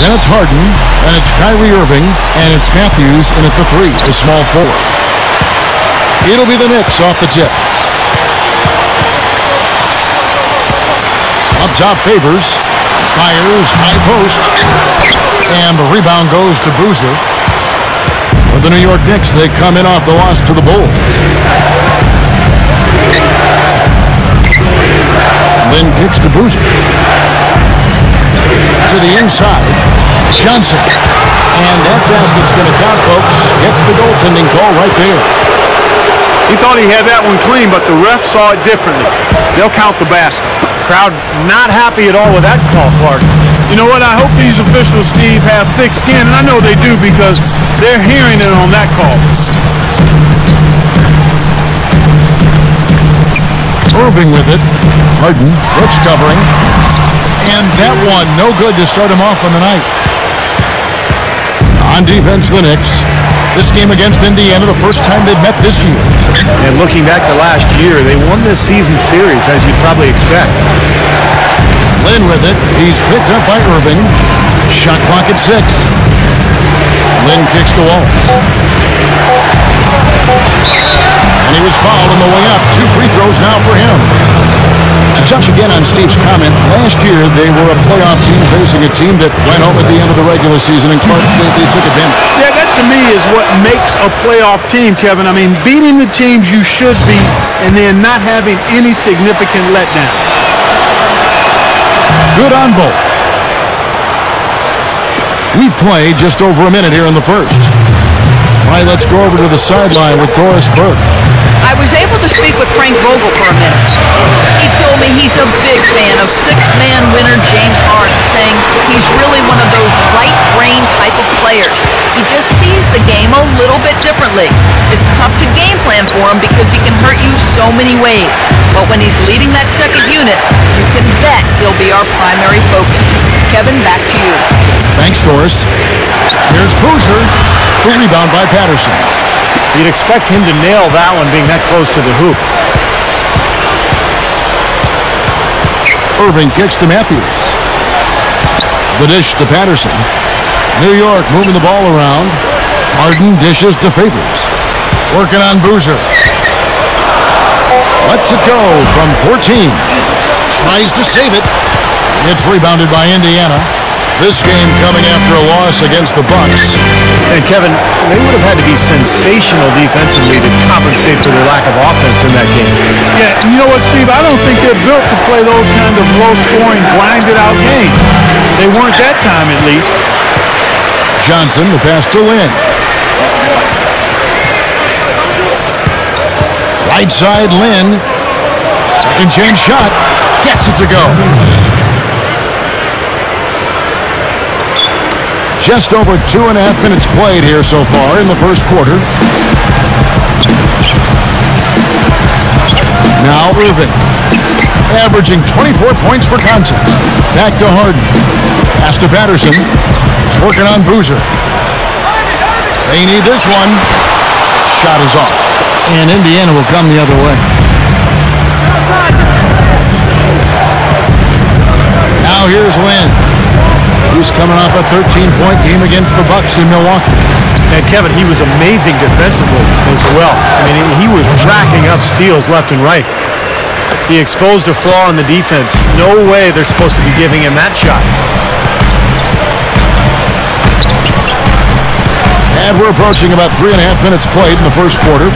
Then it's Harden, and it's Kyrie Irving, and it's Matthews in at the 3, the small forward. It'll be the Knicks off the tip. Up top, Favors. Fires, high post. And the rebound goes to Boozer. For the New York Knicks, they come in off the loss to the Bulls. Then kicks to Boozer. To the inside. Johnson. And that basket's going to count, folks. Gets the goaltending call right there. He thought he had that one clean, but the ref saw it differently. They'll count the basket. Crowd not happy at all with that call, Clark. You know what? I hope these officials, Steve, have thick skin, and I know they do because they're hearing it on that call. Irving with it. Harden. Brooks covering. And that one, no good to start him off on the night. On defense, the Knicks. This game against Indiana, the first time they've met this year. And looking back to last year, they won this season series, as you'd probably expect. Lynn with it. He's picked up by Irving. Shot clock at 6. Lynn kicks to Wallace. And he was fouled on the way up. 2 free throws now for him. To touch again on Steve's comment, last year they were a playoff team facing a team that went home at the end of the regular season, and Clark, they took advantage. Yeah, that to me is what makes a playoff team, Kevin. I mean, beating the teams you should beat and then not having any significant letdown. Good on both. We played just over a minute here in the first. All right, let's go over to the sideline with Doris Burke. I was able to speak with Frank Vogel for a minute. He told me he's a big fan of sixth-man winner James Harden, saying he's really one of those right-brain type of players. He just sees the game a little bit differently. It's tough to game plan for him because he can hurt you so many ways. But when he's leading that second unit, you can bet he'll be our primary focus. Kevin, back to you. Thanks, Doris. Here's Boozer. The rebound by Patterson. You'd expect him to nail that one being that close to the hoop. Irving kicks to Matthews. The dish to Patterson. New York moving the ball around. Harden dishes to Favors. Working on Boozer. Lets it go from 14. Tries to save it. It's rebounded by Indiana. This game coming after a loss against the Bucks. And Kevin, they would have had to be sensational defensively to compensate for their lack of offense in that game. Yeah, and you know what, Steve? I don't think they're built to play those kind of low-scoring, grinded-out games. They weren't that time, at least. Johnson, the pass to Lynn. Right side, Lynn. Second chance shot. Gets it to go. Just over 2.5 minutes played here so far in the first quarter. Now Irving, averaging 24 points per contest. Back to Harden. Pass to Patterson. He's working on Boozer. They need this one. Shot is off. And Indiana will come the other way. Now here's Lynn. He's coming off a 13-point game against the Bucks in Milwaukee. And Kevin, he was amazing defensively as well. I mean, he was racking up steals left and right. He exposed a flaw in the defense. No way they're supposed to be giving him that shot. And we're approaching about 3.5 minutes played in the first quarter.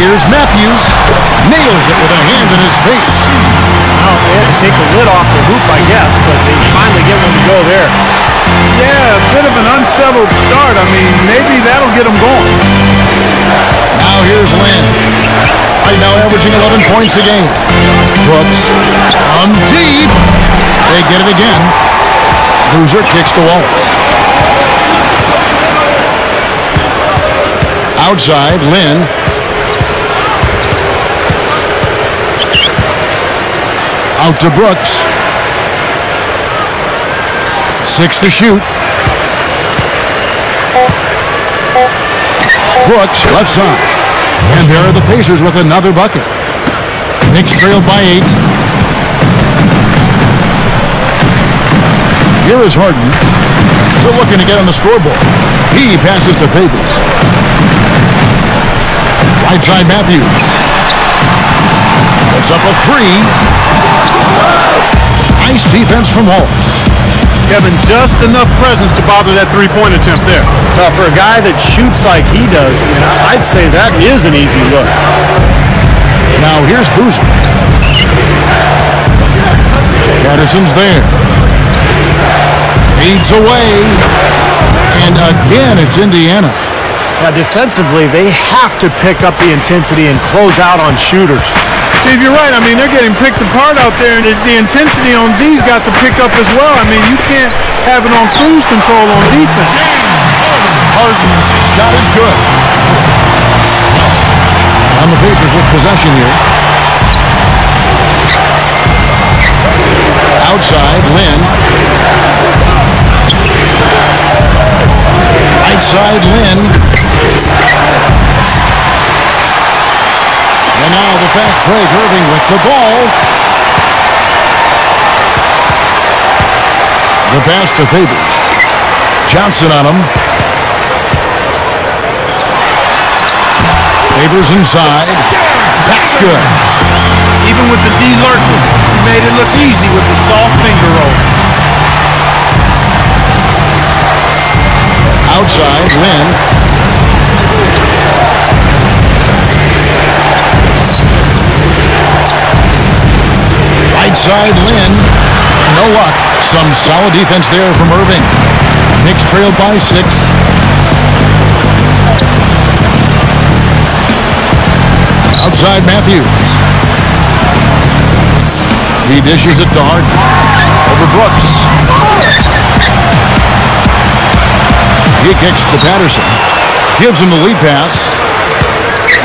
Here's Matthews. Nails it with a hand in his face. Well, they had to take the lid off the hoop, I guess, but they finally get one to go there. Yeah, a bit of an unsettled start. I mean, maybe that'll get them going. Now here's Lynn. Right now averaging 11 points a game. Brooks from deep. They get it again. Boozer kicks to Wallace. Outside, Lynn. Out to Brooks. 6 to shoot. Brooks, left side. And there are the Pacers with another bucket. Knicks trailed by 8. Here is Harden. Still looking to get on the scoreboard. He passes to Favors. Right side Matthews. Puts up a three. Nice defense from Wallace. Kevin, just enough presence to bother that three-point attempt there. For a guy that shoots like he does, I'd say that is an easy look. Now here's Boozer. Patterson's there. Fades away. And again, it's Indiana. Now, defensively, they have to pick up the intensity and close out on shooters. Steve, you're right. I mean, they're getting picked apart out there, and the intensity on D's got to pick up as well. I mean, you can't have it on cruise control on defense. Harden's shot is good. On the Pacers with possession here. Outside, Lynn. Right side, Lynn. And now the fast break, Irving with the ball. The pass to Favors. Johnson on him. Favors inside. That's good. Even with the D lurking, he made it look easy with the soft finger roll. Outside, Lynn. Right side, Lynn. No luck. Some solid defense there from Irving. Knicks trailed by 6. Outside, Matthews. He dishes it to Harden. Over Brooks. He kicks to Patterson. Gives him the lead pass.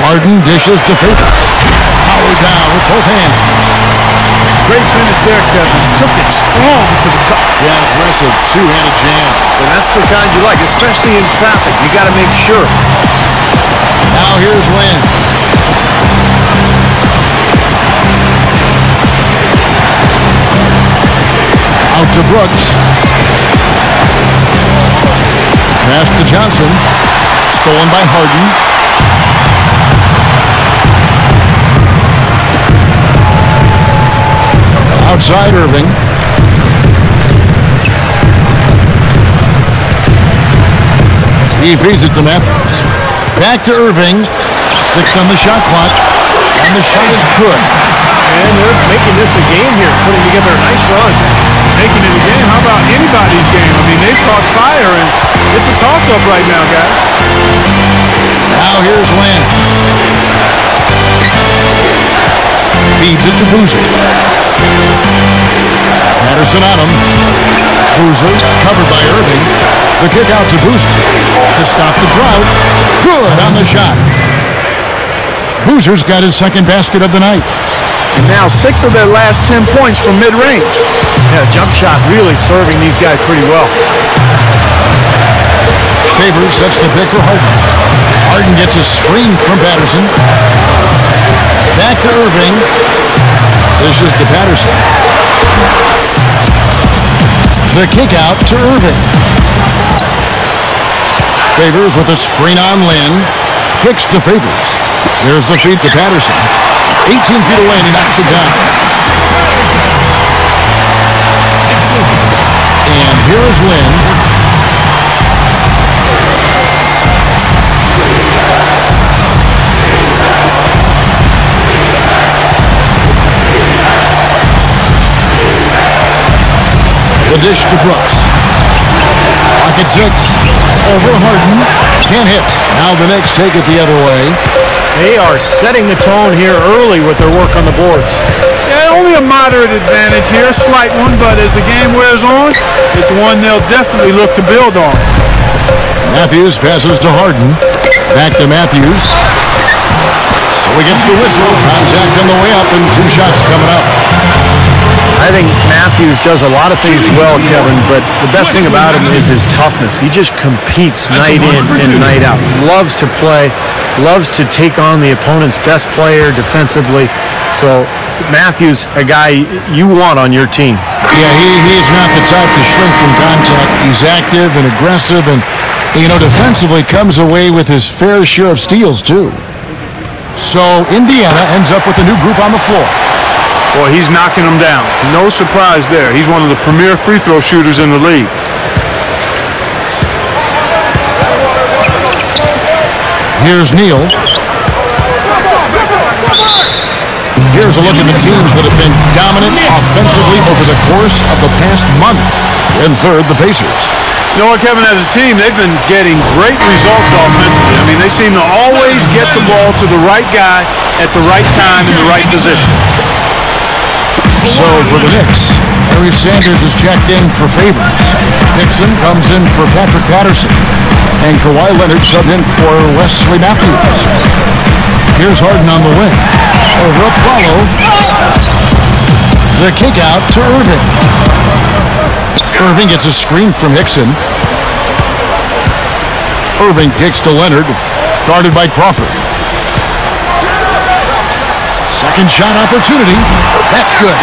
Harden dishes to Favors. Power down with both hands. Great finish there, Kevin. Took it strong to the cup. Yeah, aggressive two-handed jam. And that's the kind you like, especially in traffic. You got to make sure. Now here's Lynn. Out to Brooks. Pass to Johnson. Stolen by Harden. Outside Irving. He feeds it to Matthews. Back to Irving. 6 on the shot clock. And the shot is good. And they're making this a game here, putting together a nice run. Making it a game. How about anybody's game? I mean, they've caught fire, and it's a toss-up right now, guys. Now here's Lynn. Feeds it to Boozer. Patterson on him. Boozer covered by Irving. The kick out to Boozer to stop the drought. Good on the shot. Boozer's got his second basket of the night. And now 6 of their last 10 points from mid-range. Yeah, jump shot really serving these guys pretty well. Favors sets the pick for Harden. Harden gets a screen from Patterson. Back to Irving. This is to Patterson. The kick out to Irving. Favors with a screen on Lynn. Kicks to Favors. There's the feed to Patterson. 18 feet away and he knocks it down. And here is Lynn. The dish to Brooks. Pocket 6. Over Harden. Can't hit. Now the Knicks take it the other way. They are setting the tone here early with their work on the boards. Yeah, only a moderate advantage here, a slight one, but as the game wears on, it's one they'll definitely look to build on. Matthews passes to Harden. Back to Matthews. So he gets the whistle. Contact on the way up and 2 shots coming up. I think Matthews does a lot of things well, Kevin, but the best thing about him is his toughness. He just competes night in and night out. Loves to play, loves to take on the opponent's best player defensively. So Matthews, a guy you want on your team. Yeah, he is not the type to shrink from contact. He's active and aggressive and, defensively comes away with his fair share of steals, too. So Indiana ends up with a new group on the floor. Boy, he's knocking them down. No surprise there. He's one of the premier free throw shooters in the league. Here's Neal. Here's a look at the teams that have been dominant offensively over the course of the past month. In third, the Pacers. You know what, Kevin, as a team, they've been getting great results offensively. I mean, they seem to always get the ball to the right guy at the right time in the right position. So for the Knicks, Harry Sanders is checked in for Favors. Nixon comes in for Patrick Patterson. And Kawhi Leonard subbed in for Wesley Matthews. Here's Harden on the wing. Over a follow. The kick out to Irving. Irving gets a screen from Hickson. Irving kicks to Leonard, guarded by Crawford. Second shot opportunity. That's good.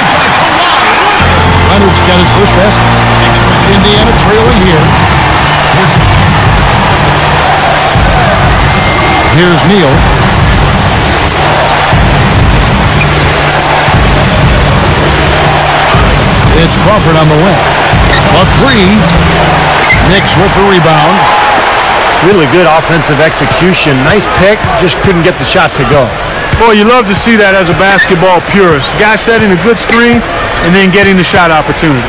Leonard's got his first basket. Indiana trailing here. Here's Neal. It's Crawford on the wing. A three. Knicks with the rebound. Really good offensive execution. Nice pick, just couldn't get the shot to go. Boy, you love to see that as a basketball purist. Guy setting a good screen and then getting the shot opportunity.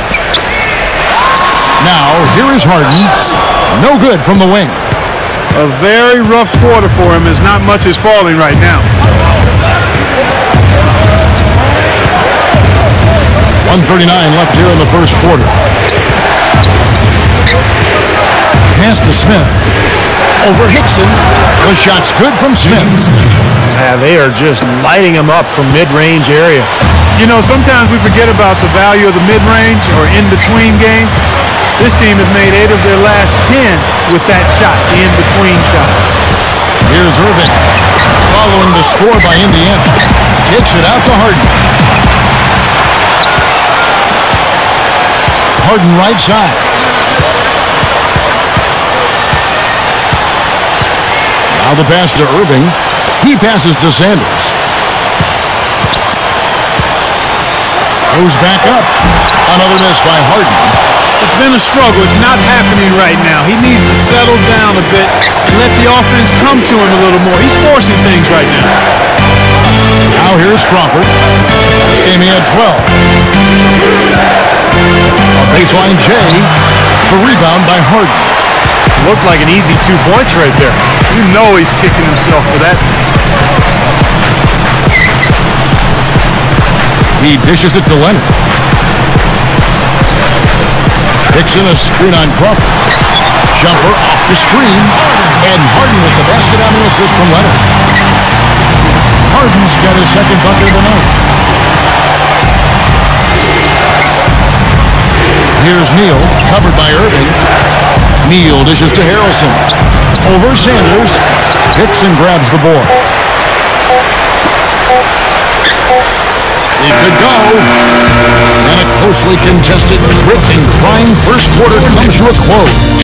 Now, here is Harden. No good from the wing. A very rough quarter for him as not much is falling right now. 1:39 left here in the first quarter. Pass to Smith. Over Hickson. The shot's good from Smith. Yeah, they are just lighting him up from mid-range area. You know, sometimes we forget about the value of the mid-range or in-between game. This team has made 8 of their last 10 with that shot, the in-between shot. Here's Irving. Following the score by Indiana. Kicks it out to Harden. Harden right side. Now the pass to Irving. He passes to Sanders. Goes back up. Another miss by Harden. It's been a struggle. It's not happening right now. He needs to settle down a bit and let the offense come to him a little more. He's forcing things right now. Now here's Crawford. This game he had 12. A baseline J. The rebound by Harden. Looked like an easy 2 points right there. You know he's kicking himself for that. He dishes it to Leonard. Hickson a screen on Crawford. Jumper off the screen. And Harden with the basket on the assist from Leonard. Harden's got his second bucket of the night. Here's Neal, covered by Irving. Neal dishes to Harrelson. Over Sanders. Hickson grabs the board. It could go. And a closely contested, grit and crying first quarter comes to a close.